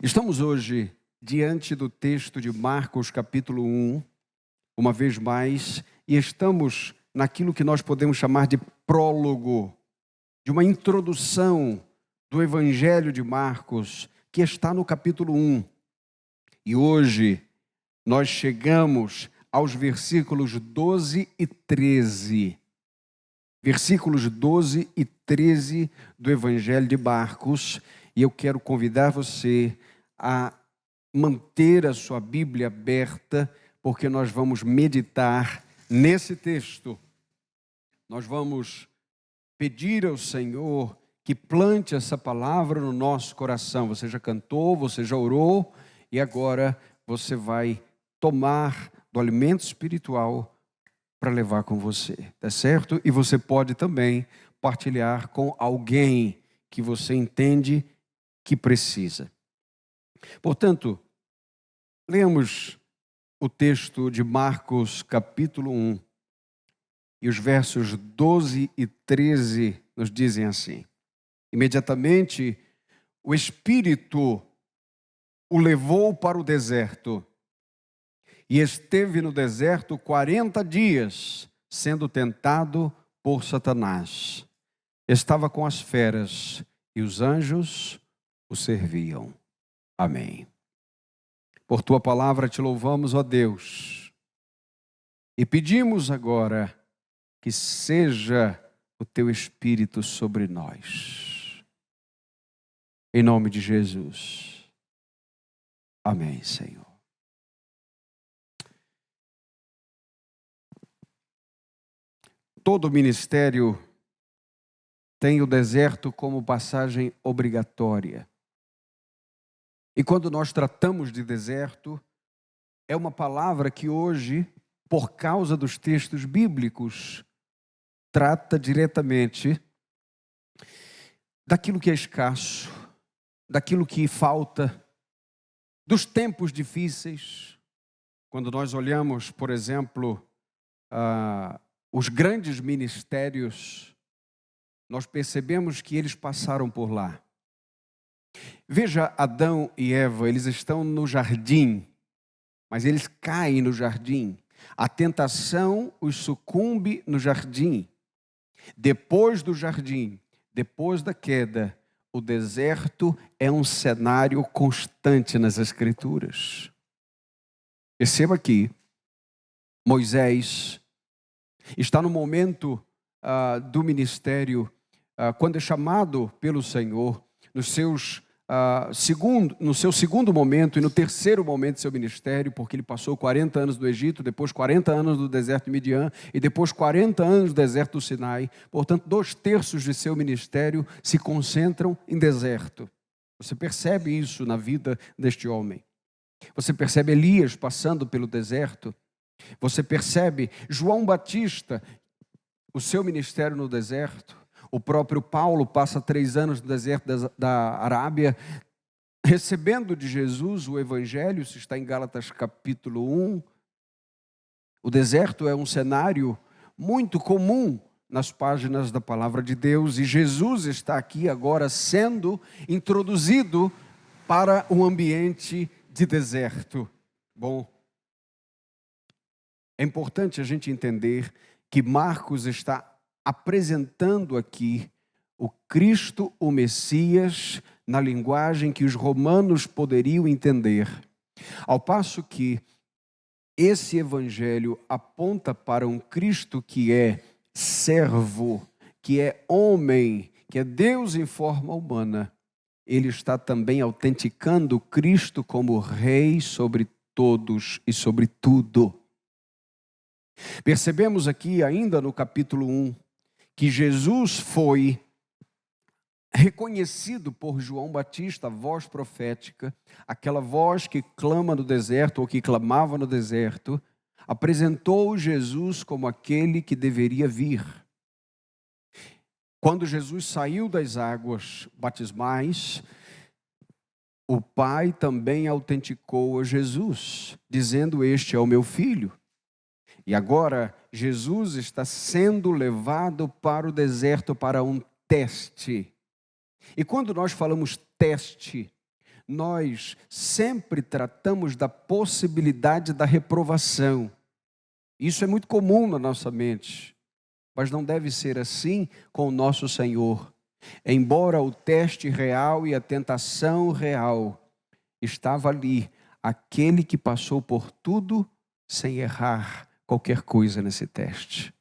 Estamos hoje diante do texto de Marcos capítulo 1, uma vez mais, e estamos naquilo que nós podemos chamar de prólogo, de uma introdução do Evangelho de Marcos, que está no capítulo 1. E hoje nós chegamos aos versículos 12 e 13. Versículos 12 e 13 do Evangelho de Marcos, e eu quero convidar você a manter a sua Bíblia aberta, porque nós vamos meditar nesse texto. Nós vamos pedir ao Senhor que plante essa palavra no nosso coração. Você já cantou, você já orou, e agora você vai tomar do alimento espiritual para levar com você, tá certo? E você pode também partilhar com alguém que você entende que precisa. Portanto, leamos o texto de Marcos capítulo 1, e os versos 12 e 13 nos dizem assim: imediatamente o Espírito o levou para o deserto, e esteve no deserto 40 dias, sendo tentado por Satanás. Estava com as feras, e os anjos o serviam. Amém. Por tua palavra te louvamos, ó Deus, e pedimos agora que seja o teu Espírito sobre nós. Em nome de Jesus. Amém, Senhor. Todo ministério tem o deserto como passagem obrigatória. E quando nós tratamos de deserto, é uma palavra que hoje, por causa dos textos bíblicos, trata diretamente daquilo que é escasso, daquilo que falta, dos tempos difíceis. Quando nós olhamos, por exemplo, os grandes ministérios, nós percebemos que eles passaram por lá. Veja Adão e Eva, eles estão no jardim, mas eles caem no jardim. A tentação os sucumbe no jardim. Depois do jardim, depois da queda, o deserto é um cenário constante nas Escrituras. Perceba aqui, Moisés está no momento do ministério, quando é chamado pelo Senhor, no seu segundo momento e no terceiro momento do seu ministério, porque ele passou 40 anos no Egito, depois 40 anos no deserto de Midian e depois 40 anos no deserto do Sinai. Portanto, 2/3 de seu ministério se concentram em deserto. Você percebe isso na vida deste homem. Você percebe Elias passando pelo deserto. Você percebe João Batista, o seu ministério no deserto. O próprio Paulo passa 3 anos no deserto da Arábia, recebendo de Jesus o Evangelho. Isso está em Gálatas capítulo 1. O deserto é um cenário muito comum nas páginas da Palavra de Deus, e Jesus está aqui agora sendo introduzido para um ambiente de deserto. Bom, é importante a gente entender que Marcos está apresentando aqui o Cristo, o Messias, na linguagem que os romanos poderiam entender. Ao passo que esse evangelho aponta para um Cristo que é servo, que é homem, que é Deus em forma humana, ele está também autenticando Cristo como rei sobre todos e sobre tudo. Percebemos aqui ainda no capítulo 1, que Jesus foi reconhecido por João Batista, a voz profética, aquela voz que clama no deserto, ou que clamava no deserto, apresentou Jesus como aquele que deveria vir. Quando Jesus saiu das águas batismais, o Pai também autenticou a Jesus, dizendo: este é o meu filho. E agora, Jesus está sendo levado para o deserto para um teste. E quando nós falamos teste, nós sempre tratamos da possibilidade da reprovação. Isso é muito comum na nossa mente, mas não deve ser assim com o nosso Senhor. Embora o teste real e a tentação real estava ali, aquele que passou por tudo sem errar qualquer coisa nesse teste.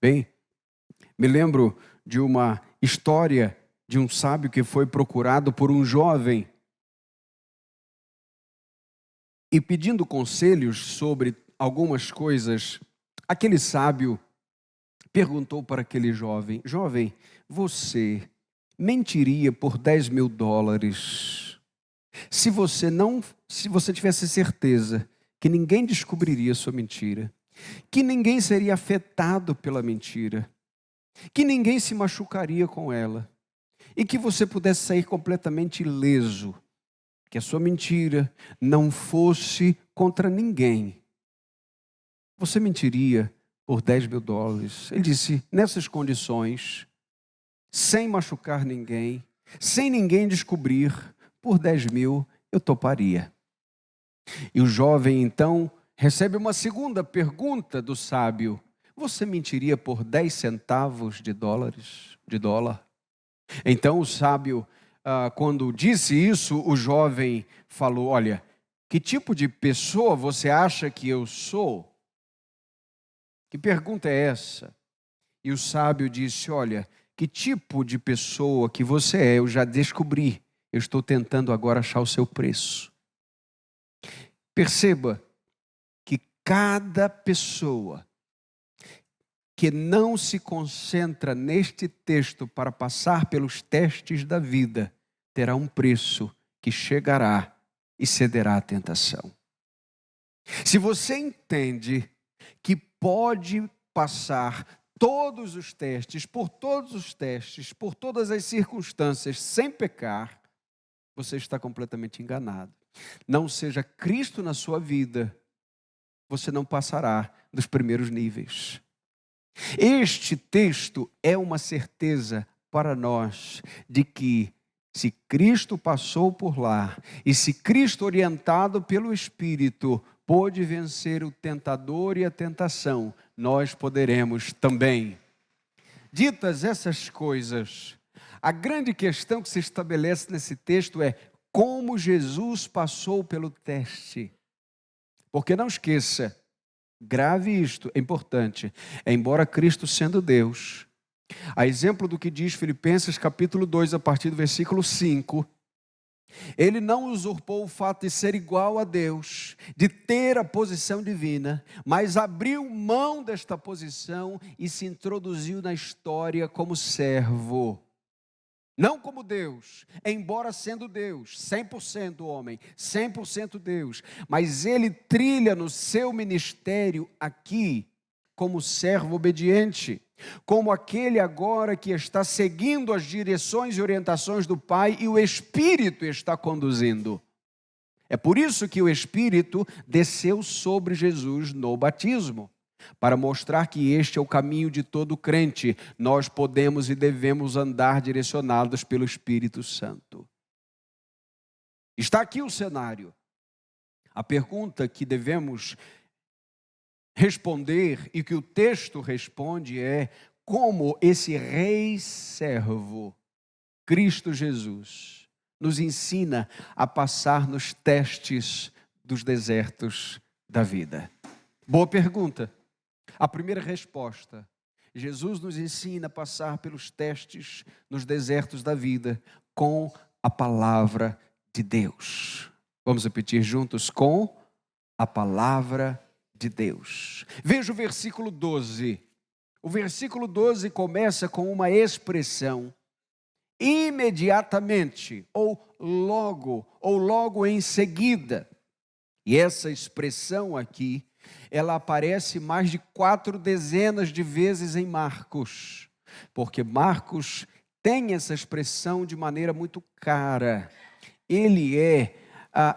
Bem, me lembro de uma história de um sábio que foi procurado por um jovem e pedindo conselhos sobre algumas coisas. Aquele sábio perguntou para aquele jovem: jovem, você mentiria por $10.000 se você tivesse certeza que ninguém descobriria sua mentira, que ninguém seria afetado pela mentira, que ninguém se machucaria com ela e que você pudesse sair completamente ileso, que a sua mentira não fosse contra ninguém? Você mentiria por $10.000? Ele disse: nessas condições, sem machucar ninguém, sem ninguém descobrir, por 10.000 eu toparia. E o jovem então recebe uma segunda pergunta do sábio: você mentiria por 10 centavos de dólar? Então o sábio, quando disse isso, o jovem falou: olha, que tipo de pessoa você acha que eu sou? Que pergunta é essa? E o sábio disse: olha, que tipo de pessoa que você é, eu já descobri. Eu estou tentando agora achar o seu preço. Perceba que cada pessoa que não se concentra neste texto para passar pelos testes da vida, terá um preço que chegará e cederá à tentação. Se você entende que pode passar todos os testes, por todas as circunstâncias, sem pecar, você está completamente enganado. Não seja Cristo na sua vida, você não passará dos primeiros níveis. Este texto é uma certeza para nós de que se Cristo passou por lá e se Cristo, orientado pelo Espírito, pôde vencer o tentador e a tentação, nós poderemos também. Ditas essas coisas, a grande questão que se estabelece nesse texto é como Jesus passou pelo teste. Porque não esqueça, grave isto, é importante, embora Cristo sendo Deus, a exemplo do que diz Filipenses capítulo 2, a partir do versículo 5, ele não usurpou o fato de ser igual a Deus, de ter a posição divina, mas abriu mão desta posição e se introduziu na história como servo. Não como Deus, embora sendo Deus, 100% homem, 100% Deus, mas ele trilha no seu ministério aqui como servo obediente, como aquele agora que está seguindo as direções e orientações do Pai e o Espírito está conduzindo. É por isso que o Espírito desceu sobre Jesus no batismo, para mostrar que este é o caminho de todo crente. Nós podemos e devemos andar direcionados pelo Espírito Santo. Está aqui o cenário. A pergunta que devemos responder e que o texto responde é: como esse rei servo, Cristo Jesus, nos ensina a passar nos testes dos desertos da vida? Boa pergunta. A primeira resposta: Jesus nos ensina a passar pelos testes nos desertos da vida com a palavra de Deus. Vamos repetir juntos: com a palavra de Deus. Veja o versículo 12. O versículo 12 começa com uma expressão: imediatamente, ou logo em seguida. E essa expressão aqui, ela aparece mais de 4 dezenas de vezes em Marcos, porque Marcos tem essa expressão de maneira muito cara. Ele é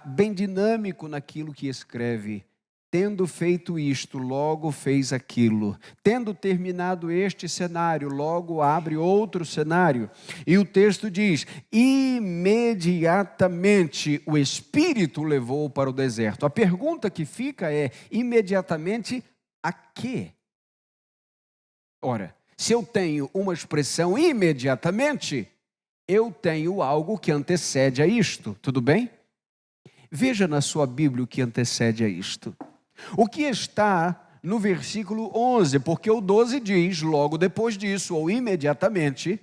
bem dinâmico naquilo que escreve. Tendo feito isto, logo fez aquilo. Tendo terminado este cenário, logo abre outro cenário. E o texto diz: imediatamente o Espírito levou para o deserto. A pergunta que fica é: imediatamente a quê? Ora, se eu tenho uma expressão imediatamente, eu tenho algo que antecede a isto, tudo bem? Veja na sua Bíblia o que antecede a isto. O que está no versículo 11, porque o 12 diz, logo depois disso, ou imediatamente,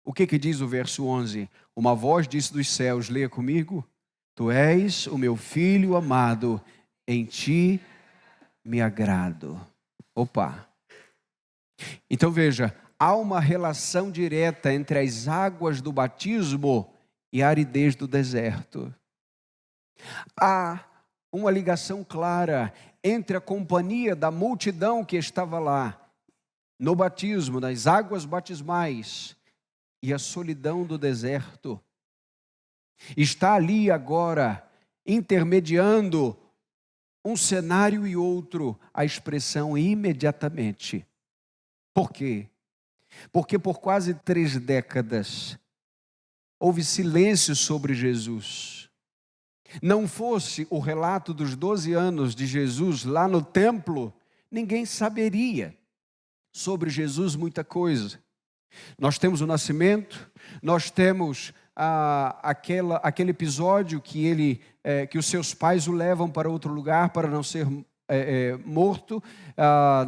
o que diz o verso 11? Uma voz disse dos céus, leia comigo: Tu és o meu filho amado, em ti me agrado. Opa! Então veja, há uma relação direta entre as águas do batismo e a aridez do deserto. Há uma ligação clara entre a companhia da multidão que estava lá, no batismo, nas águas batismais, e a solidão do deserto. Está ali agora, intermediando um cenário e outro, a expressão imediatamente. Por quê? Porque por quase 3 décadas, houve silêncio sobre Jesus. Não fosse o relato dos 12 anos de Jesus lá no templo, ninguém saberia sobre Jesus muita coisa. Nós temos o nascimento, nós temos aquele episódio que os seus pais o levam para outro lugar para não ser morto,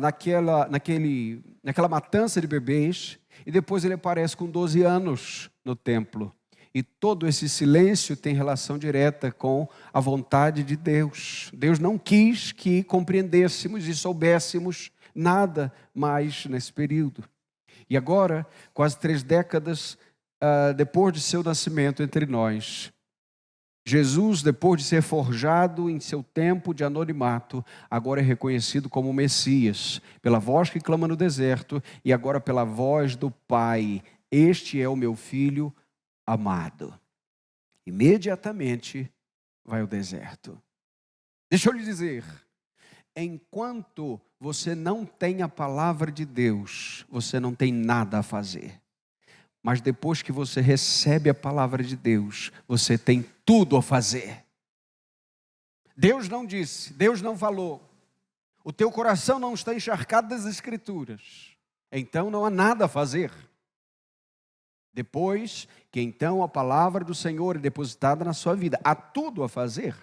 naquela matança de bebês, e depois ele aparece com 12 anos no templo. E todo esse silêncio tem relação direta com a vontade de Deus. Deus não quis que compreendêssemos e soubéssemos nada mais nesse período. E agora, quase 3 décadas depois de seu nascimento entre nós, Jesus, depois de ser forjado em seu tempo de anonimato, agora é reconhecido como Messias, pela voz que clama no deserto e agora pela voz do Pai. Este é o meu filho amado. Imediatamente vai ao deserto. Deixa eu lhe dizer, enquanto você não tem a palavra de Deus, você não tem nada a fazer. Mas depois que você recebe a palavra de Deus, você tem tudo a fazer. Deus não disse, Deus não falou, o teu coração não está encharcado das Escrituras, então não há nada a fazer. Depois que então a palavra do Senhor é depositada na sua vida, há tudo a fazer.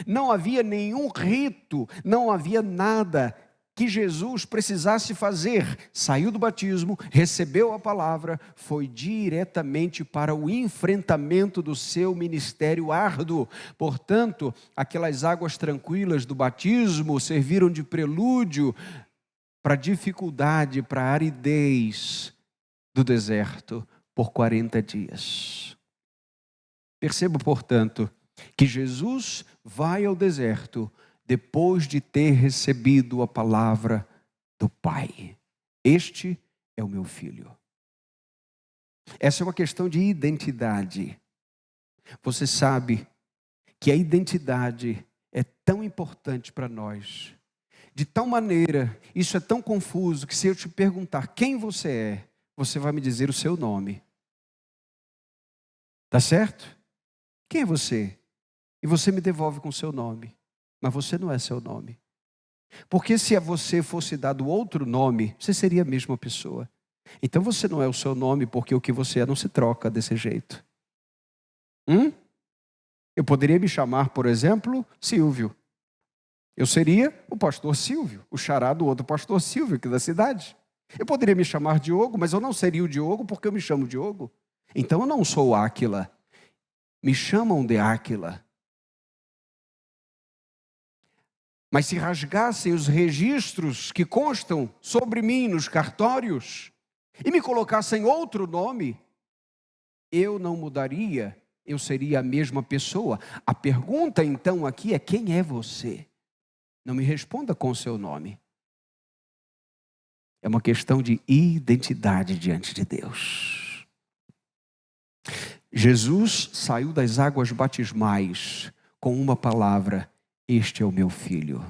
Não havia nenhum rito, não havia nada que Jesus precisasse fazer. Saiu do batismo, recebeu a palavra, foi diretamente para o enfrentamento do seu ministério árduo. Portanto, aquelas águas tranquilas do batismo serviram de prelúdio para a dificuldade, para a aridez do deserto por 40 dias. Perceba, portanto, que Jesus vai ao deserto depois de ter recebido a palavra do Pai. Este é o meu filho. Essa é uma questão de identidade. Você sabe que a identidade é tão importante para nós, de tal maneira, isso é tão confuso, que se eu te perguntar quem você é, você vai me dizer o seu nome. Tá certo? Quem é você? E você me devolve com o seu nome. Mas você não é seu nome. Porque se a você fosse dado outro nome, você seria a mesma pessoa. Então você não é o seu nome, porque o que você é não se troca desse jeito. Eu poderia me chamar, por exemplo, Silvio. Eu seria o pastor Silvio, o xará do outro pastor Silvio, aqui da cidade. Eu poderia me chamar Diogo, mas eu não seria o Diogo porque eu me chamo Diogo. Então eu não sou Áquila. Me chamam de Áquila. Mas se rasgassem os registros que constam sobre mim nos cartórios e me colocassem outro nome, eu não mudaria, eu seria a mesma pessoa. A pergunta então aqui é: quem é você? Não me responda com o seu nome. É uma questão de identidade diante de Deus. Jesus saiu das águas batismais com uma palavra: este é o meu filho.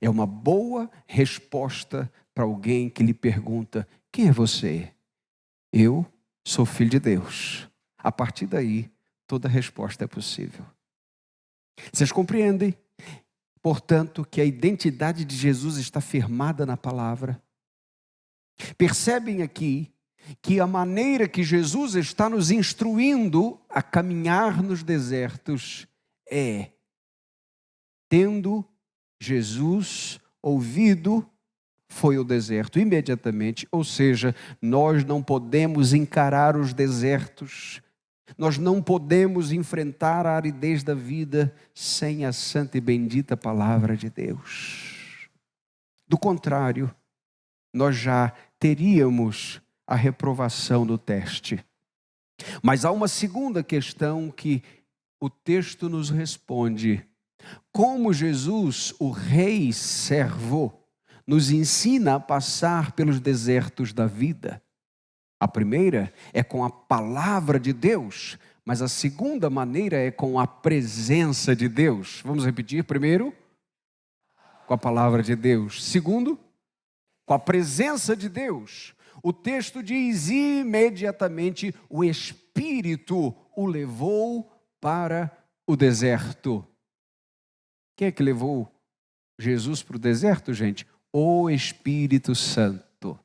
É uma boa resposta para alguém que lhe pergunta: quem é você? Eu sou filho de Deus. A partir daí, toda resposta é possível. Vocês compreendem? Portanto, que a identidade de Jesus está firmada na palavra. Percebem aqui que a maneira que Jesus está nos instruindo a caminhar nos desertos é tendo Jesus ouvido, foi o deserto imediatamente. Ou seja, nós não podemos encarar os desertos, nós não podemos enfrentar a aridez da vida sem a santa e bendita palavra de Deus. Do contrário, nós já teríamos a reprovação do teste. Mas há uma segunda questão que o texto nos responde. Como Jesus, o Rei servo, nos ensina a passar pelos desertos da vida. A primeira é com a palavra de Deus, mas a segunda maneira é com a presença de Deus. Vamos repetir? Primeiro, com a palavra de Deus. Segundo, com a presença de Deus. O texto diz: imediatamente o Espírito o levou para o deserto. Quem é que levou Jesus para o deserto, gente? O Espírito Santo.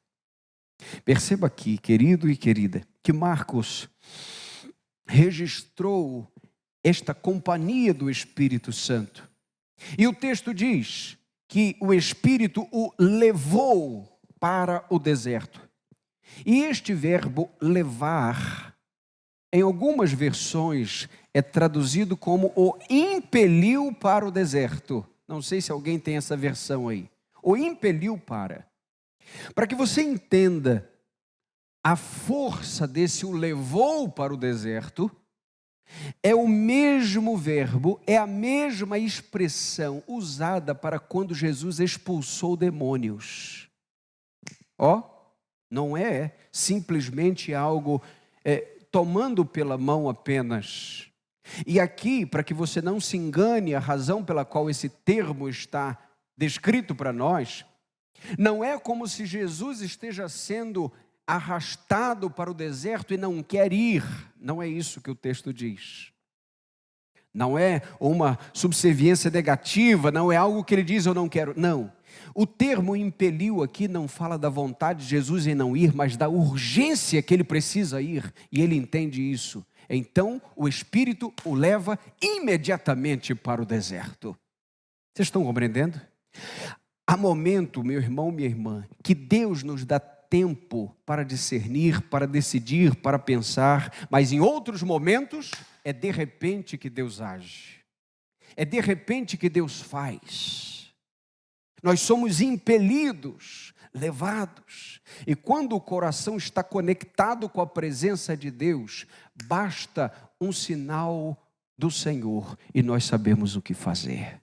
Perceba aqui, querido e querida, que Marcos registrou esta companhia do Espírito Santo. E o texto diz que o Espírito o levou para o deserto. E este verbo levar, em algumas versões, é traduzido como o impeliu para o deserto. Não sei se alguém tem essa versão aí. O impeliu para. Para que você entenda a força desse o levou para o deserto, é o mesmo verbo, é a mesma expressão usada para quando Jesus expulsou demônios. Não é simplesmente algo tomando pela mão apenas. E aqui, para que você não se engane, a razão pela qual esse termo está descrito para nós, não é como se Jesus esteja sendo arrastado para o deserto e não quer ir. Não é isso que o texto diz. Não é uma subserviência negativa, não é algo que ele diz eu não quero. Não. O termo impeliu aqui não fala da vontade de Jesus em não ir, mas da urgência que ele precisa ir, e ele entende isso. Então o Espírito o leva imediatamente para o deserto. Vocês estão compreendendo? Há momento, meu irmão, minha irmã, que Deus nos dá tempo para discernir, para decidir, para pensar, mas em outros momentos é de repente que Deus age. É de repente que Deus faz. Nós somos impelidos, levados. E quando o coração está conectado com a presença de Deus, basta um sinal do Senhor e nós sabemos o que fazer.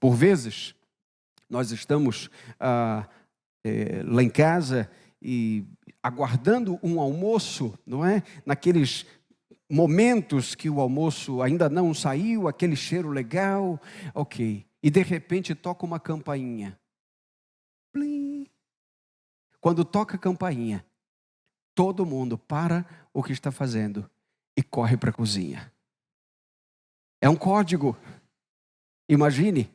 Por vezes, nós estamos lá em casa e aguardando um almoço, não é? Naqueles momentos que o almoço ainda não saiu, aquele cheiro legal, ok. E de repente toca uma campainha. Plim. Quando toca a campainha, todo mundo para o que está fazendo e corre para a cozinha. É um código. Imagine.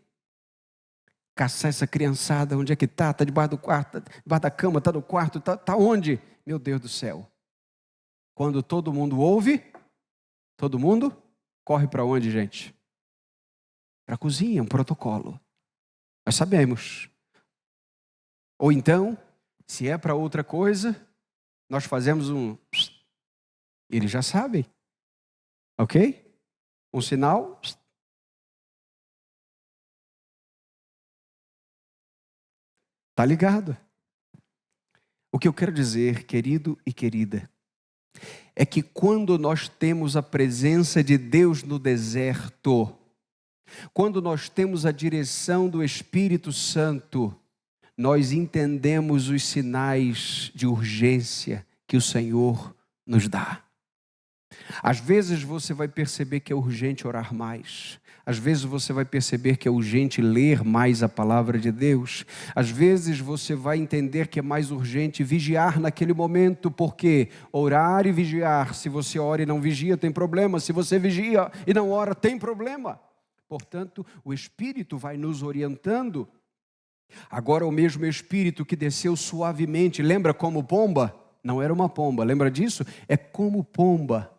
Caçar essa criançada, onde é que está? Está debaixo do quarto, debaixo da cama, está no quarto, está onde? Meu Deus do céu. Quando todo mundo ouve, todo mundo corre para onde, gente? Para a cozinha, um protocolo. Nós sabemos. Ou então, se é para outra coisa, nós fazemos um... Eles já sabem. Ok? Um sinal... Está ligado? O que eu quero dizer, querido e querida, é que quando nós temos a presença de Deus no deserto, quando nós temos a direção do Espírito Santo, nós entendemos os sinais de urgência que o Senhor nos dá. Às vezes você vai perceber que é urgente orar mais. Às vezes você vai perceber que é urgente ler mais a palavra de Deus. Às vezes você vai entender que é mais urgente vigiar naquele momento, porque orar e vigiar, se você ora e não vigia, tem problema. Se você vigia e não ora, tem problema. Portanto, o Espírito vai nos orientando. Agora, o mesmo Espírito que desceu suavemente, lembra como pomba? Não era uma pomba, lembra disso? É como pomba.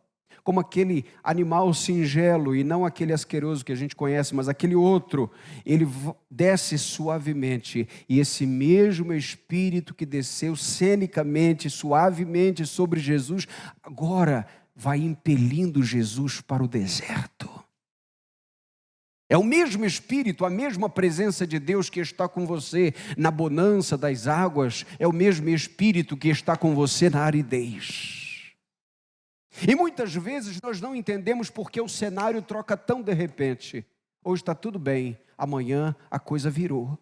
Como aquele animal singelo, e não aquele asqueroso que a gente conhece, mas aquele outro, ele desce suavemente, e esse mesmo Espírito que desceu cenicamente, suavemente sobre Jesus, agora vai impelindo Jesus para o deserto. É o mesmo Espírito, a mesma presença de Deus que está com você na bonança das águas, é o mesmo Espírito que está com você na aridez. E muitas vezes nós não entendemos porque o cenário troca tão de repente. Hoje está tudo bem, amanhã a coisa virou.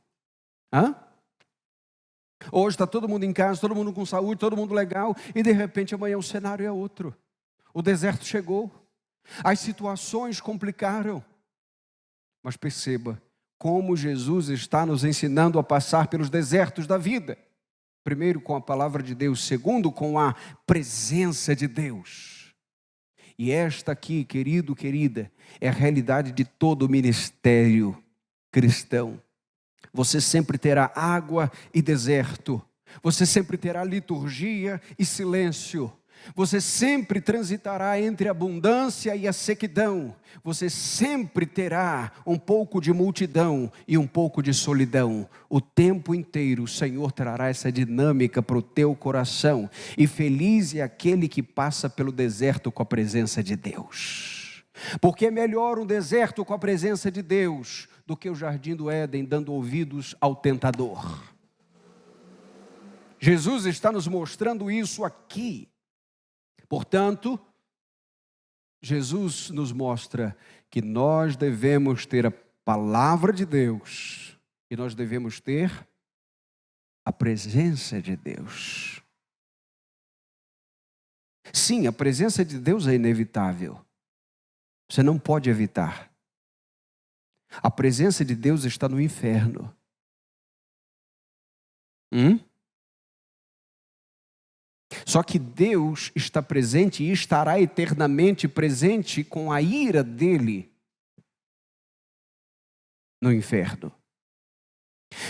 Hoje está todo mundo em casa, todo mundo com saúde, todo mundo legal, e de repente amanhã o cenário é outro. O deserto chegou, as situações complicaram. Mas perceba como Jesus está nos ensinando a passar pelos desertos da vida. Primeiro com a palavra de Deus, segundo com a presença de Deus. E esta aqui, querido, querida, é a realidade de todo o ministério cristão. Você sempre terá água e deserto. Você sempre terá liturgia e silêncio. Você sempre transitará entre a abundância e a sequidão. Você sempre terá um pouco de multidão e um pouco de solidão. O tempo inteiro o Senhor trará essa dinâmica para o teu coração. E feliz é aquele que passa pelo deserto com a presença de Deus. Porque é melhor um deserto com a presença de Deus do que o jardim do Éden dando ouvidos ao tentador. Jesus está nos mostrando isso aqui. Portanto, Jesus nos mostra que nós devemos ter a palavra de Deus e nós devemos ter a presença de Deus. Sim, a presença de Deus é inevitável. Você não pode evitar. A presença de Deus está no inferno. Só que Deus está presente e estará eternamente presente com a ira dele no inferno.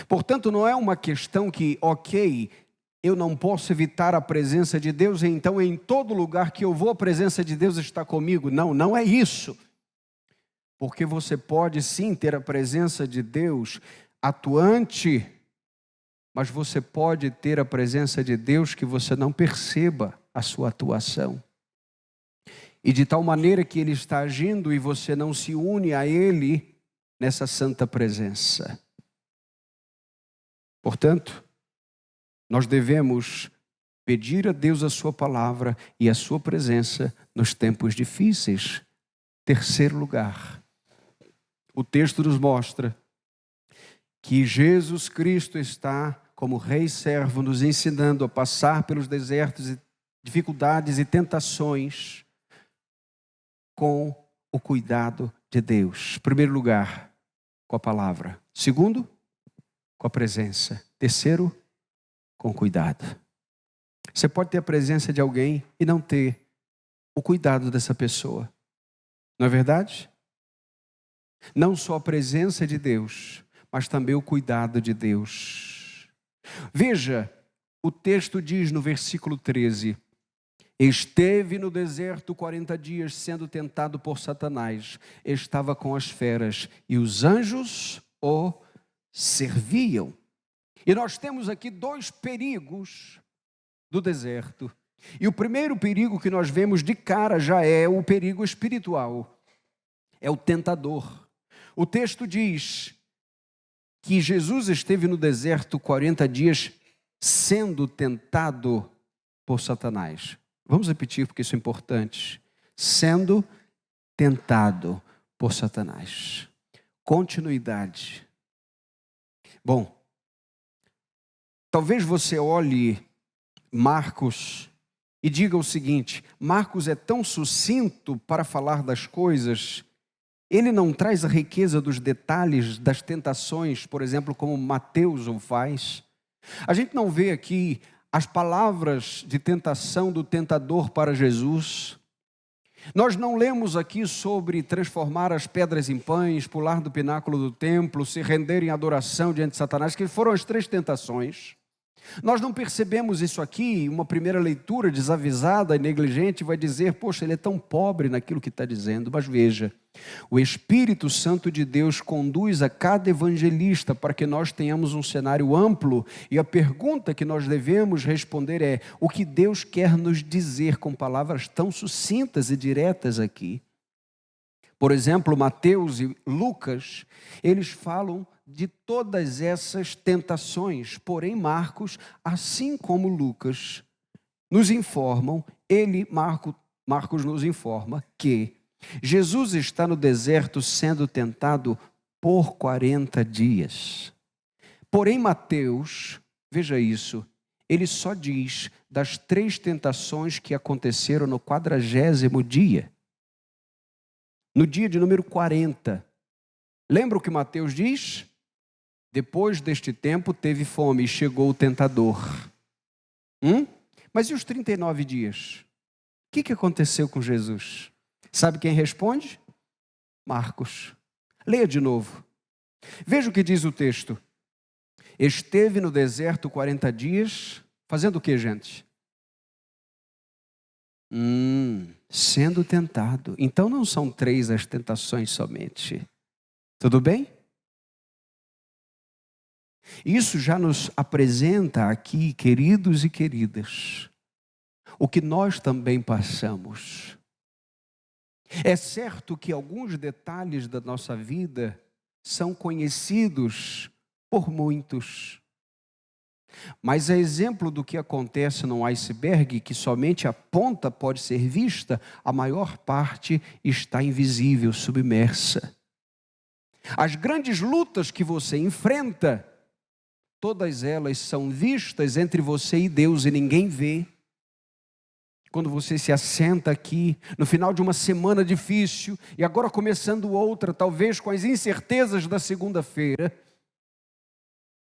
Portanto, não é uma questão que, eu não posso evitar a presença de Deus, então em todo lugar que eu vou, a presença de Deus está comigo. Não, não é isso. Porque você pode sim ter a presença de Deus atuante, mas você pode ter a presença de Deus que você não perceba a sua atuação. E de tal maneira que Ele está agindo e você não se une a Ele nessa santa presença. Portanto, nós devemos pedir a Deus a sua palavra e a sua presença nos tempos difíceis. Terceiro lugar, o texto nos mostra que Jesus Cristo está como Rei Servo, nos ensinando a passar pelos desertos, dificuldades e tentações com o cuidado de Deus. Primeiro lugar, com a palavra. Segundo, com a presença. Terceiro, com cuidado. Você pode ter a presença de alguém e não ter o cuidado dessa pessoa. Não é verdade? Não só a presença de Deus, mas também o cuidado de Deus. Veja, o texto diz no versículo 13: esteve no deserto 40 dias sendo tentado por Satanás, estava com as feras e os anjos o serviam. E nós temos aqui dois perigos do deserto. E o primeiro perigo que nós vemos de cara já é o perigo espiritual, é o tentador. O texto diz que Jesus esteve no deserto 40 dias sendo tentado por Satanás. Vamos repetir porque isso é importante. Sendo tentado por Satanás. Continuidade. Bom, talvez você olhe Marcos e diga o seguinte: Marcos é tão sucinto para falar das coisas, ele não traz a riqueza dos detalhes das tentações, por exemplo, como Mateus o faz. A gente não vê aqui as palavras de tentação do tentador para Jesus. Nós não lemos aqui sobre transformar as pedras em pães, pular do pináculo do templo, se render em adoração diante de Satanás, que foram as 3 tentações. Nós não percebemos isso aqui. Uma primeira leitura desavisada e negligente vai dizer: poxa, ele é tão pobre naquilo que está dizendo. Mas veja, o Espírito Santo de Deus conduz a cada evangelista para que nós tenhamos um cenário amplo, e a pergunta que nós devemos responder é: o que Deus quer nos dizer com palavras tão sucintas e diretas aqui? Por exemplo, Mateus e Lucas, eles falam de todas essas tentações, porém Marcos, assim como Lucas, nos informam, Marcos nos informa que Jesus está no deserto sendo tentado por 40 dias. Porém Mateus, veja isso, ele só diz das 3 tentações que aconteceram no 40º dia. No dia de número 40. Lembra o que Mateus diz? Depois deste tempo teve fome e chegou o tentador. Mas e os 39 dias? O que aconteceu com Jesus? Sabe quem responde? Marcos. Leia de novo. Veja o que diz o texto. Esteve no deserto 40 dias, fazendo o que, gente? Sendo tentado. Então não são 3 as tentações somente. Tudo bem? Isso já nos apresenta aqui, queridos e queridas, o que nós também passamos. É certo que alguns detalhes da nossa vida são conhecidos por muitos. Mas a exemplo do que acontece num iceberg, que somente a ponta pode ser vista, a maior parte está invisível, submersa. As grandes lutas que você enfrenta, todas elas são vistas entre você e Deus e ninguém vê. Quando você se assenta aqui, no final de uma semana difícil, e agora começando outra, talvez com as incertezas da segunda-feira,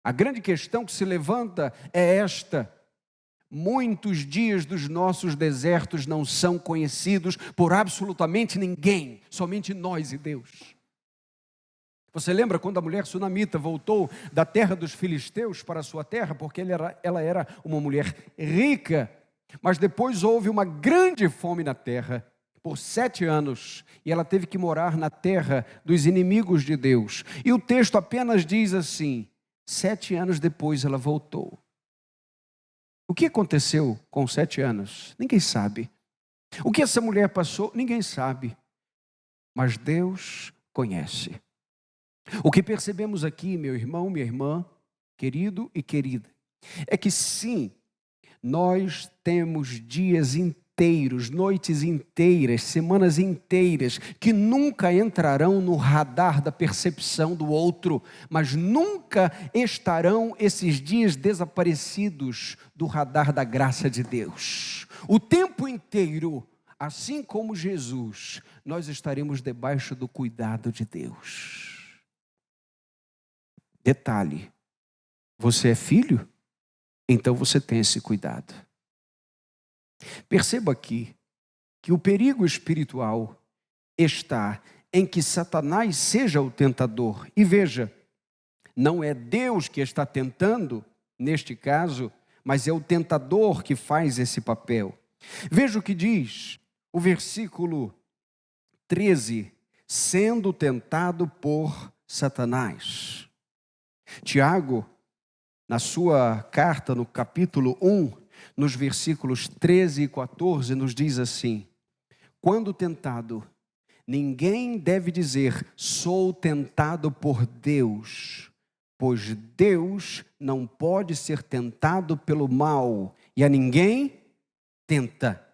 a grande questão que se levanta é esta: muitos dias dos nossos desertos não são conhecidos por absolutamente ninguém, somente nós e Deus. Você lembra quando a mulher sunamita voltou da terra dos filisteus para a sua terra, porque ela era uma mulher rica, mas depois houve uma grande fome na terra por 7 anos, e ela teve que morar na terra dos inimigos de Deus. E o texto apenas diz assim: 7 anos depois ela voltou. O que aconteceu com 7 anos? Ninguém sabe. O que essa mulher passou? Ninguém sabe. Mas Deus conhece. O que percebemos aqui, meu irmão, minha irmã, querido e querida, é que sim, nós temos dias inteiros, noites inteiras, semanas inteiras, que nunca entrarão no radar da percepção do outro, mas nunca estarão esses dias desaparecidos do radar da graça de Deus. O tempo inteiro, assim como Jesus, nós estaremos debaixo do cuidado de Deus. Detalhe, você é filho? Então você tem esse cuidado. Perceba aqui que o perigo espiritual está em que Satanás seja o tentador. E veja, não é Deus que está tentando, neste caso, mas é o tentador que faz esse papel. Veja o que diz o versículo 13, sendo tentado por Satanás. Tiago, na sua carta, no capítulo 1, nos versículos 13 e 14, nos diz assim: quando tentado, ninguém deve dizer, sou tentado por Deus, pois Deus não pode ser tentado pelo mal, e a ninguém tenta.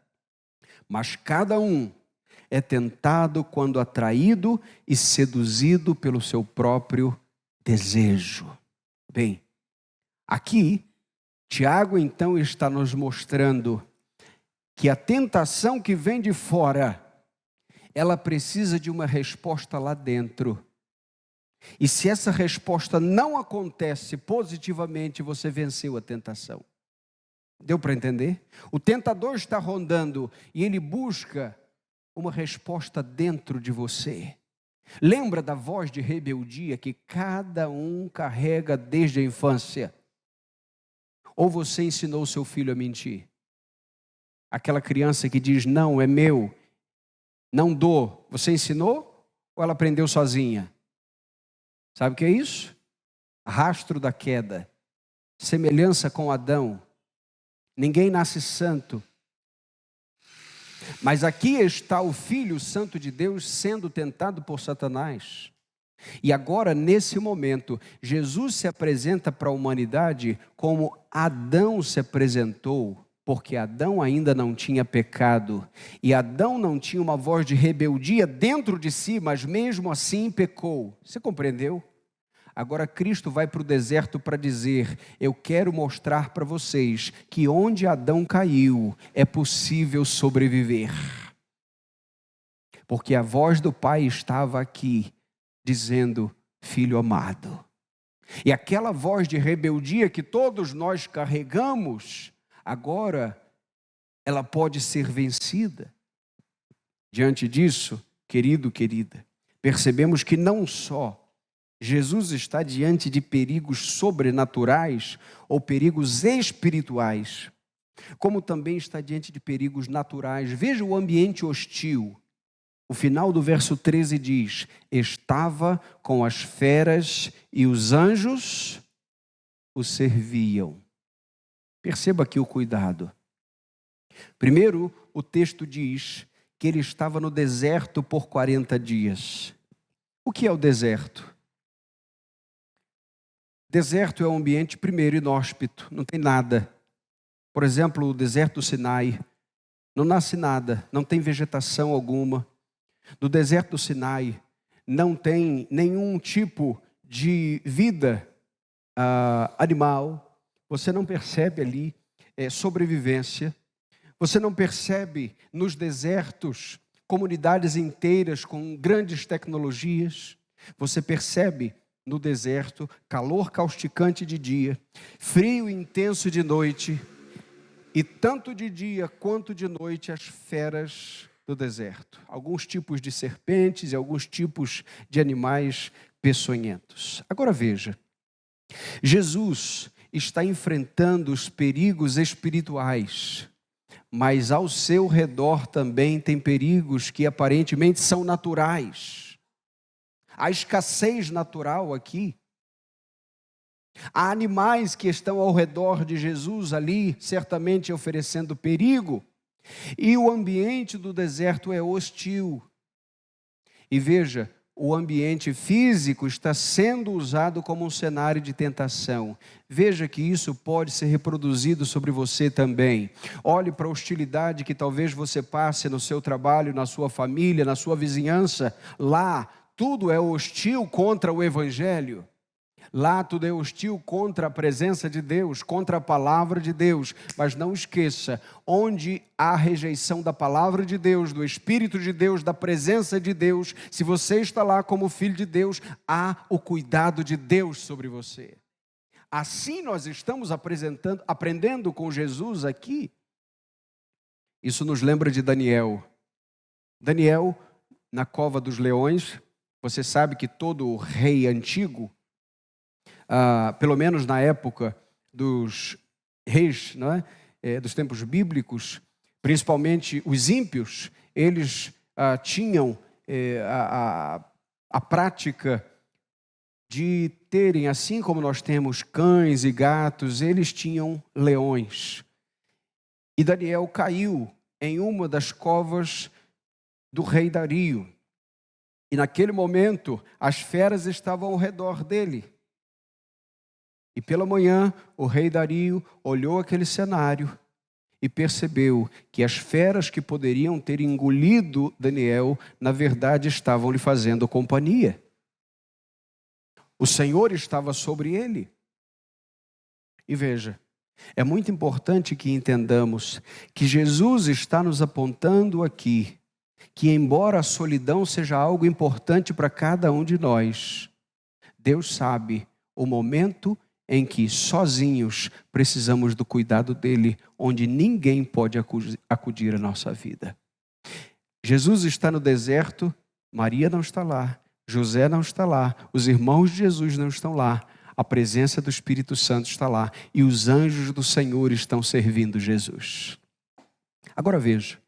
Mas cada um é tentado quando atraído e seduzido pelo seu próprio desejo. Bem, aqui, Tiago então está nos mostrando que a tentação que vem de fora, ela precisa de uma resposta lá dentro. E se essa resposta não acontece positivamente, você venceu a tentação. Deu para entender? O tentador está rondando e ele busca uma resposta dentro de você. Lembra da voz de rebeldia que cada um carrega desde a infância? Ou você ensinou seu filho a mentir? Aquela criança que diz, não, é meu, não dou. Você ensinou ou ela aprendeu sozinha? Sabe o que é isso? Rastro da queda, semelhança com Adão. Ninguém nasce santo. Mas aqui está o Filho Santo de Deus sendo tentado por Satanás. E agora, nesse momento, Jesus se apresenta para a humanidade como Adão se apresentou, porque Adão ainda não tinha pecado. E Adão não tinha uma voz de rebeldia dentro de si, mas mesmo assim pecou. Você compreendeu? Agora Cristo vai para o deserto para dizer, eu quero mostrar para vocês que onde Adão caiu, é possível sobreviver. Porque a voz do Pai estava aqui, dizendo, filho amado. E aquela voz de rebeldia que todos nós carregamos, agora ela pode ser vencida. Diante disso, querido, querida, percebemos que não só Jesus está diante de perigos sobrenaturais ou perigos espirituais, como também está diante de perigos naturais. Veja o ambiente hostil. O final do verso 13 diz, estava com as feras e os anjos o serviam. Perceba aqui o cuidado. Primeiro, o texto diz que ele estava no deserto por 40 dias. O que é o deserto? Deserto é um ambiente, primeiro, inóspito, não tem nada. Por exemplo, o deserto do Sinai, não nasce nada, não tem vegetação alguma. No deserto do Sinai, não tem nenhum tipo de vida animal. Você não percebe ali sobrevivência. Você não percebe nos desertos comunidades inteiras com grandes tecnologias. Você percebe no deserto, calor causticante de dia, frio intenso de noite, e tanto de dia quanto de noite as feras do deserto. Alguns tipos de serpentes e alguns tipos de animais peçonhentos. Agora veja, Jesus está enfrentando os perigos espirituais, mas ao seu redor também tem perigos que aparentemente são naturais. Há escassez natural aqui. Há animais que estão ao redor de Jesus ali, certamente oferecendo perigo. E o ambiente do deserto é hostil. E veja, o ambiente físico está sendo usado como um cenário de tentação. Veja que isso pode ser reproduzido sobre você também. Olhe para a hostilidade que talvez você passe no seu trabalho, na sua família, na sua vizinhança. Lá, tudo é hostil contra o Evangelho. Lá tudo é hostil contra a presença de Deus, contra a palavra de Deus. Mas não esqueça, onde há rejeição da palavra de Deus, do Espírito de Deus, da presença de Deus, se você está lá como filho de Deus, há o cuidado de Deus sobre você. Assim nós estamos aprendendo com Jesus aqui. Isso nos lembra de Daniel. Daniel, na cova dos leões, você sabe que todo rei antigo, pelo menos na época dos reis, não é? Dos tempos bíblicos, principalmente os ímpios, eles tinham a prática de terem, assim como nós temos cães e gatos, eles tinham leões. E Daniel caiu em uma das covas do rei Dario. E naquele momento, as feras estavam ao redor dele. E pela manhã, o rei Dario olhou aquele cenário e percebeu que as feras que poderiam ter engolido Daniel, na verdade, estavam lhe fazendo companhia. O Senhor estava sobre ele. E veja, É muito importante que entendamos que Jesus está nos apontando aqui, que embora a solidão seja algo importante para cada um de nós, Deus sabe o momento em que sozinhos precisamos do cuidado dele, onde ninguém pode acudir à nossa vida. Jesus está no deserto, Maria não está lá, José não está lá, os irmãos de Jesus não estão lá, a presença do Espírito Santo está lá e os anjos do Senhor estão servindo Jesus. Agora veja,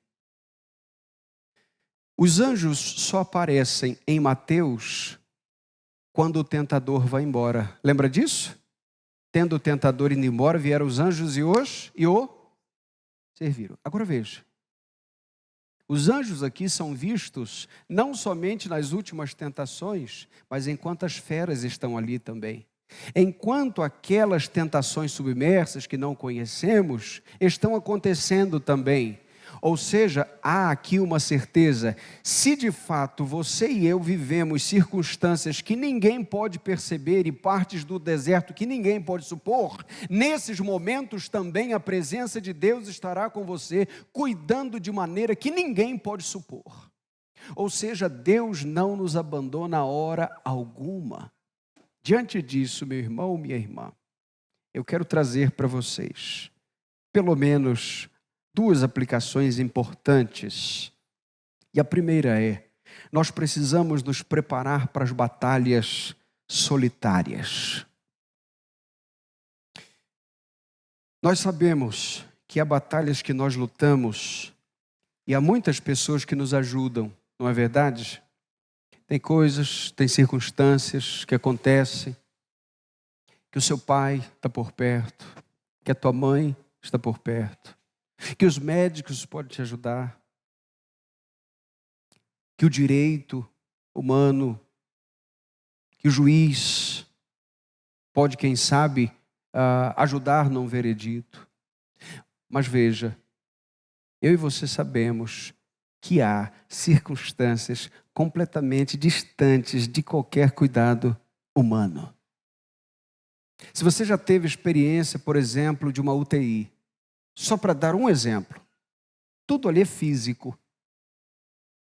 os anjos só aparecem em Mateus quando o tentador vai embora. Lembra disso? Tendo o tentador indo embora, vieram os anjos e o serviram. Agora veja, os anjos aqui são vistos não somente nas últimas tentações, mas enquanto as feras estão ali também. Enquanto aquelas tentações submersas que não conhecemos estão acontecendo também. Ou seja, há aqui uma certeza, se de fato você e eu vivemos circunstâncias que ninguém pode perceber e partes do deserto que ninguém pode supor, nesses momentos também a presença de Deus estará com você, cuidando de maneira que ninguém pode supor. Ou seja, Deus não nos abandona hora alguma. Diante disso, meu irmão, minha irmã, eu quero trazer para vocês, pelo menos, duas aplicações importantes. E a primeira é, nós precisamos nos preparar para as batalhas solitárias. Nós sabemos que há batalhas que nós lutamos e há muitas pessoas que nos ajudam, não é verdade? Tem coisas, tem circunstâncias que acontecem, que o seu pai está por perto, que a tua mãe está por perto, que os médicos podem te ajudar, que o direito humano, que o juiz pode, quem sabe, ajudar num veredito. Mas veja, eu e você sabemos que há circunstâncias completamente distantes de qualquer cuidado humano. Se você já teve experiência, por exemplo, de uma UTI, só para dar um exemplo, tudo ali é físico.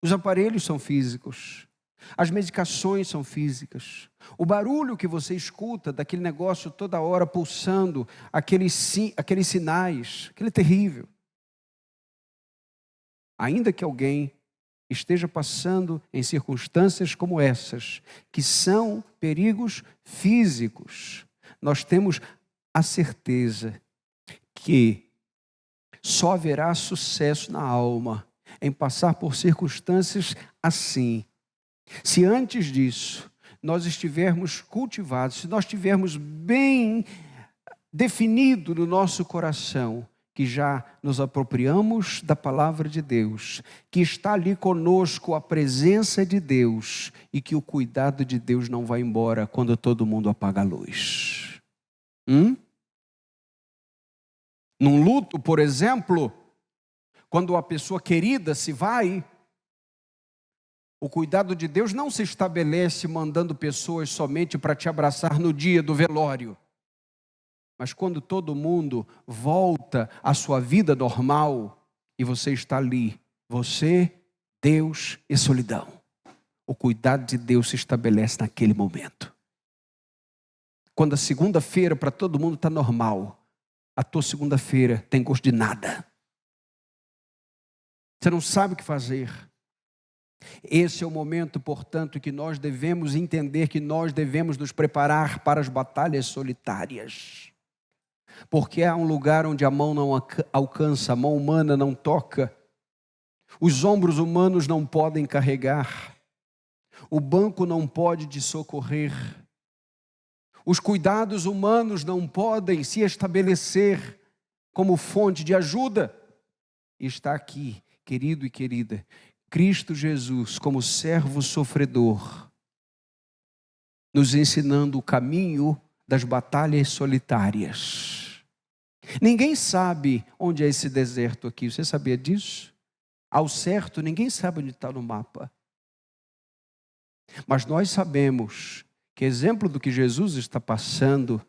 Os aparelhos são físicos, as medicações são físicas, o barulho que você escuta daquele negócio toda hora pulsando, aqueles sinais, aquele terrível. Ainda que alguém esteja passando em circunstâncias como essas, que são perigos físicos, nós temos a certeza que só haverá sucesso na alma em passar por circunstâncias assim. Se antes disso nós estivermos cultivados, se nós tivermos bem definido no nosso coração que já nos apropriamos da palavra de Deus, que está ali conosco a presença de Deus e que o cuidado de Deus não vai embora quando todo mundo apaga a luz. Num luto, por exemplo, quando a pessoa querida se vai, o cuidado de Deus não se estabelece mandando pessoas somente para te abraçar no dia do velório. Mas quando todo mundo volta à sua vida normal e você está ali, você, Deus e solidão, o cuidado de Deus se estabelece naquele momento. Quando a segunda-feira para todo mundo está normal, a tua segunda-feira tem gosto de nada. Você não sabe o que fazer. Esse é o momento, portanto, que nós devemos entender que nós devemos nos preparar para as batalhas solitárias. Porque há um lugar onde a mão não alcança, a mão humana não toca, os ombros humanos não podem carregar, o banco não pode te socorrer, os cuidados humanos não podem se estabelecer como fonte de ajuda. E está aqui, querido e querida, Cristo Jesus como servo sofredor, nos ensinando o caminho das batalhas solitárias. Ninguém sabe onde é esse deserto aqui, você sabia disso? Ao certo, ninguém sabe onde está no mapa. Mas nós sabemos que, exemplo do que Jesus está passando,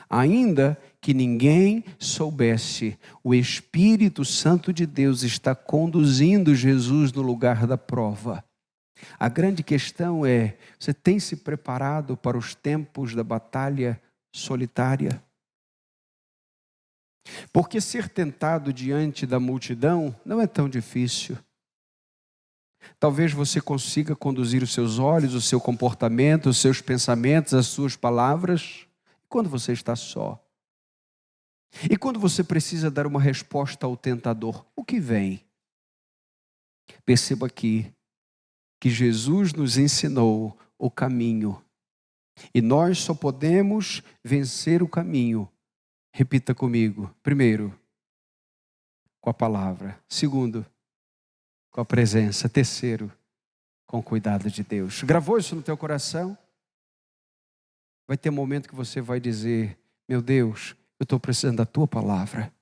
Ainda que ninguém soubesse, o Espírito Santo de Deus está conduzindo Jesus no lugar da prova. A grande questão é, você tem se preparado para os tempos da batalha solitária? Porque ser tentado diante da multidão não é tão difícil. Talvez você consiga conduzir os seus olhos, o seu comportamento, os seus pensamentos, as suas palavras, quando você está só. E quando você precisa dar uma resposta ao tentador, o que vem? Perceba aqui que Jesus nos ensinou o caminho. E nós só podemos vencer o caminho. Repita comigo. Primeiro, com a palavra. Segundo, com a presença. Terceiro, com o cuidado de Deus. Gravou isso no teu coração? Vai ter um momento que você vai dizer, meu Deus, eu estou precisando da tua palavra.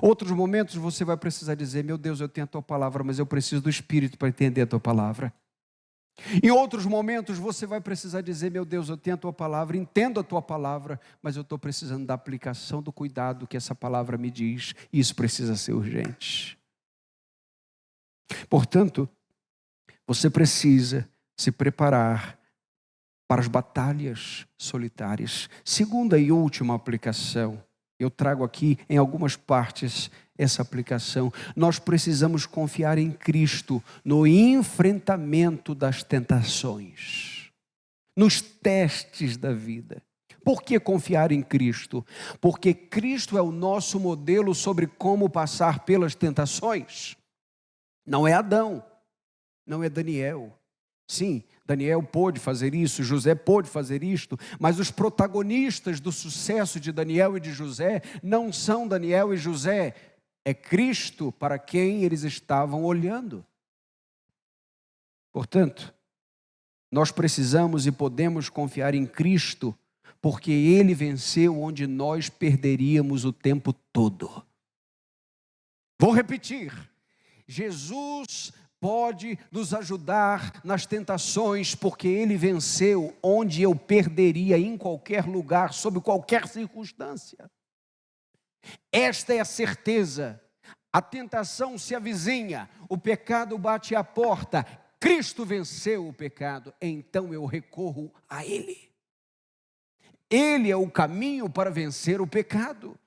Outros momentos você vai precisar dizer, meu Deus, eu tenho a tua palavra, mas eu preciso do Espírito para entender a tua palavra. Em outros momentos você vai precisar dizer, meu Deus, eu tenho a tua palavra, entendo a tua palavra, mas eu estou precisando da aplicação do cuidado que essa palavra me diz, e isso precisa ser urgente. Portanto, você precisa se preparar para as batalhas solitárias. Segunda e última aplicação, eu trago aqui em algumas partes essa aplicação. Nós precisamos confiar em Cristo no enfrentamento das tentações, nos testes da vida. Por que confiar em Cristo? Porque Cristo é o nosso modelo sobre como passar pelas tentações. Não é Adão, não é Daniel. Sim, Daniel pôde fazer isso, José pôde fazer isto, mas os protagonistas do sucesso de Daniel e de José não são Daniel e José, é Cristo para quem eles estavam olhando. Portanto, nós precisamos e podemos confiar em Cristo, porque Ele venceu onde nós perderíamos o tempo todo. Vou repetir, Jesus pode nos ajudar nas tentações, porque Ele venceu onde eu perderia em qualquer lugar, sob qualquer circunstância. Esta é a certeza. A tentação se avizinha, o pecado bate à porta, Cristo venceu o pecado, então eu recorro a Ele. Ele é o caminho para vencer o pecado.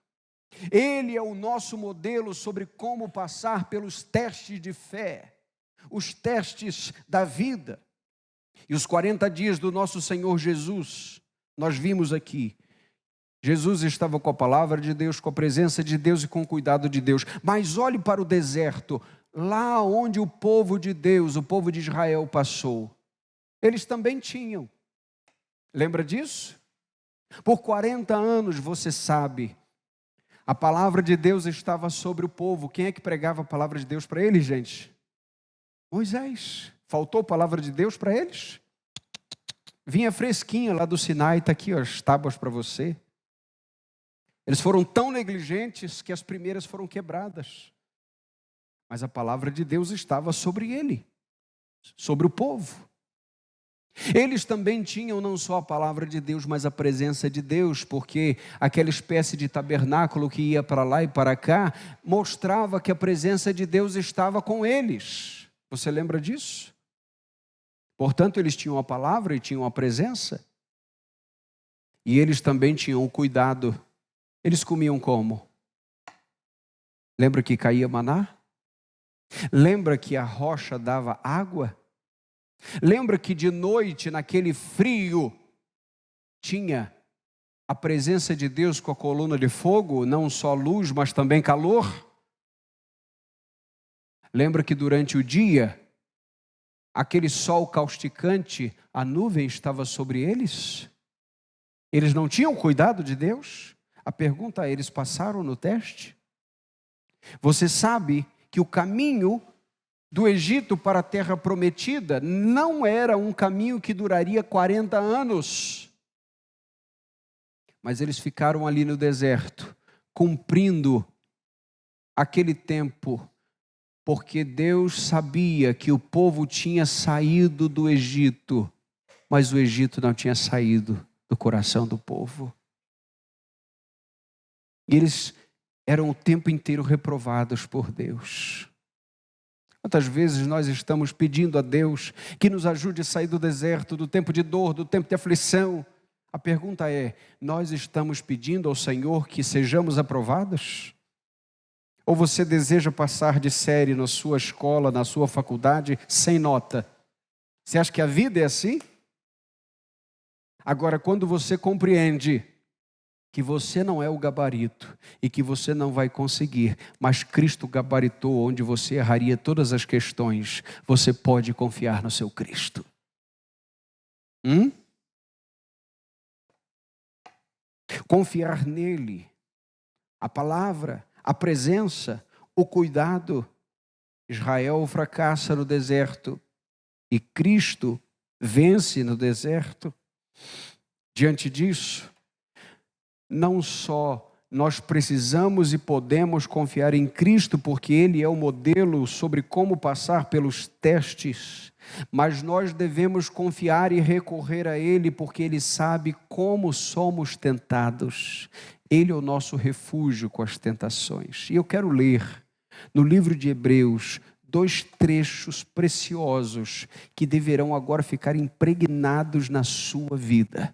Ele é o nosso modelo sobre como passar pelos testes de fé, os testes da vida. E os 40 dias do nosso Senhor Jesus, nós vimos aqui, Jesus estava com a palavra de Deus, com a presença de Deus e com o cuidado de Deus. Mas olhe para o deserto, lá onde o povo de Deus, o povo de Israel passou. Eles também tinham. Lembra disso? Por 40 anos, você sabe, a palavra de Deus estava sobre o povo. Quem é que pregava a palavra de Deus para eles, gente? Moisés. Faltou a palavra de Deus para eles? Vinha fresquinha lá do Sinai, está aqui ó, as tábuas para você. Eles foram tão negligentes que as primeiras foram quebradas. Mas a palavra de Deus estava sobre ele, sobre o povo. Eles também tinham não só a palavra de Deus, mas a presença de Deus, porque aquela espécie de tabernáculo que ia para lá e para cá, mostrava que a presença de Deus estava com eles. Você lembra disso? Portanto, eles tinham a palavra e tinham a presença. E eles também tinham o cuidado. Eles comiam como? Lembra que caía maná? Lembra que a rocha dava água? Lembra que de noite, naquele frio, tinha a presença de Deus com a coluna de fogo, não só luz, mas também calor? Lembra que durante o dia, aquele sol causticante, a nuvem estava sobre eles? Eles não tinham cuidado de Deus? A pergunta é, eles passaram no teste? Você sabe que o caminho do Egito para a terra prometida não era um caminho que duraria 40 anos. Mas eles ficaram ali no deserto, cumprindo aquele tempo, porque Deus sabia que o povo tinha saído do Egito, mas o Egito não tinha saído do coração do povo. E eles eram o tempo inteiro reprovados por Deus. Quantas vezes nós estamos pedindo a Deus que nos ajude a sair do deserto, do tempo de dor, do tempo de aflição? A pergunta é, nós estamos pedindo ao Senhor que sejamos aprovados? Ou você deseja passar de série na sua escola, na sua faculdade, sem nota? Você acha que a vida é assim? Agora, quando você compreende que você não é o gabarito e que você não vai conseguir, mas Cristo gabaritou onde você erraria todas as questões, você pode confiar no seu Cristo. Confiar nele, a palavra, a presença, o cuidado. Israel fracassa no deserto e Cristo vence no deserto. Diante disso, não só nós precisamos e podemos confiar em Cristo, porque Ele é o modelo sobre como passar pelos testes, mas nós devemos confiar e recorrer a Ele, porque Ele sabe como somos tentados. Ele é o nosso refúgio com as tentações. E eu quero ler no livro de Hebreus 2 trechos preciosos que deverão agora ficar impregnados na sua vida.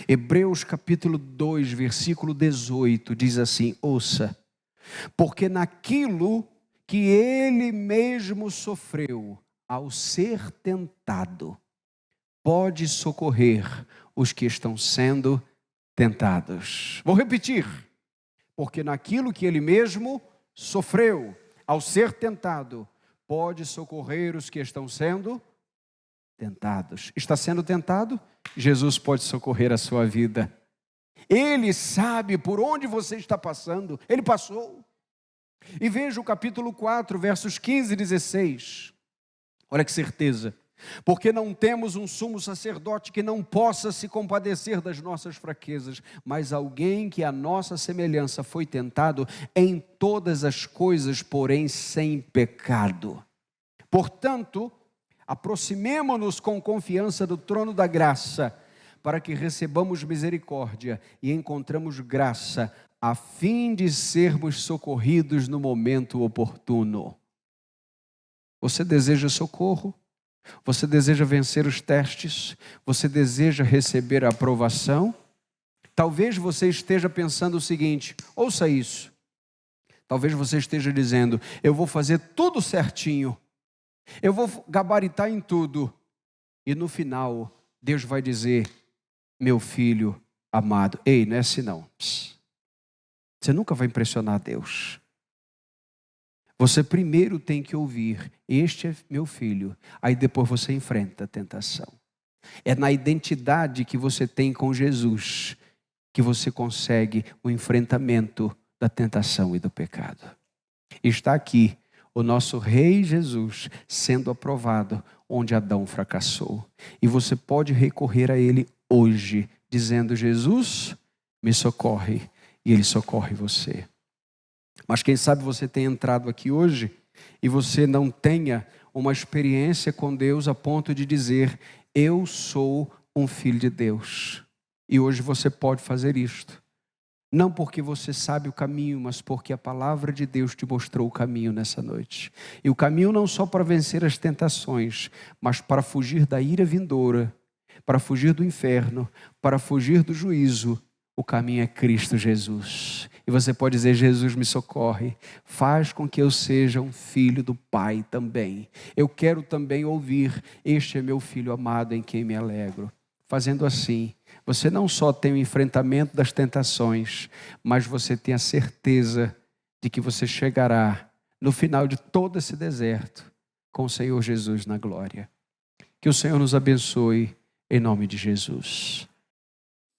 Hebreus capítulo 2, versículo 18, diz assim, ouça, porque naquilo que ele mesmo sofreu ao ser tentado, pode socorrer os que estão sendo tentados. Vou repetir, porque naquilo que ele mesmo sofreu ao ser tentado, pode socorrer os que estão sendo tentados. Está sendo tentado? Jesus pode socorrer a sua vida. Ele sabe por onde você está passando. Ele passou. E veja o capítulo 4, versos 15 e 16. Olha que certeza. Porque não temos um sumo sacerdote que não possa se compadecer das nossas fraquezas, mas alguém que a nossa semelhança foi tentado em todas as coisas, porém sem pecado. Portanto, aproximemo-nos com confiança do trono da graça, para que recebamos misericórdia e encontramos graça, a fim de sermos socorridos no momento oportuno. Você deseja socorro? Você deseja vencer os testes? Você deseja receber a aprovação? Talvez você esteja pensando o seguinte, ouça isso. Talvez você esteja dizendo, eu vou fazer tudo certinho. Eu vou gabaritar em tudo. E no final, Deus vai dizer, meu filho amado. Ei, não é assim não. Você nunca vai impressionar Deus. Você primeiro tem que ouvir, este é meu filho. Aí depois você enfrenta a tentação. É na identidade que você tem com Jesus que você consegue o enfrentamento da tentação e do pecado. Está aqui o nosso Rei Jesus sendo aprovado onde Adão fracassou. E você pode recorrer a Ele hoje, dizendo, Jesus, me socorre. E Ele socorre você. Mas quem sabe você tenha entrado aqui hoje e você não tenha uma experiência com Deus a ponto de dizer, eu sou um filho de Deus. E hoje você pode fazer isto. Não porque você sabe o caminho, mas porque a palavra de Deus te mostrou o caminho nessa noite. E o caminho não só para vencer as tentações, mas para fugir da ira vindoura, para fugir do inferno, para fugir do juízo. O caminho é Cristo Jesus. E você pode dizer, Jesus me socorre. Faz com que eu seja um filho do Pai também. Eu quero também ouvir, este é meu filho amado em quem me alegro. Fazendo assim, você não só tem o enfrentamento das tentações, mas você tem a certeza de que você chegará no final de todo esse deserto com o Senhor Jesus na glória. Que o Senhor nos abençoe em nome de Jesus.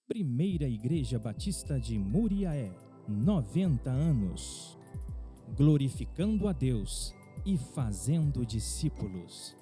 Primeira Igreja Batista de Muriaé, 90 anos, glorificando a Deus e fazendo discípulos.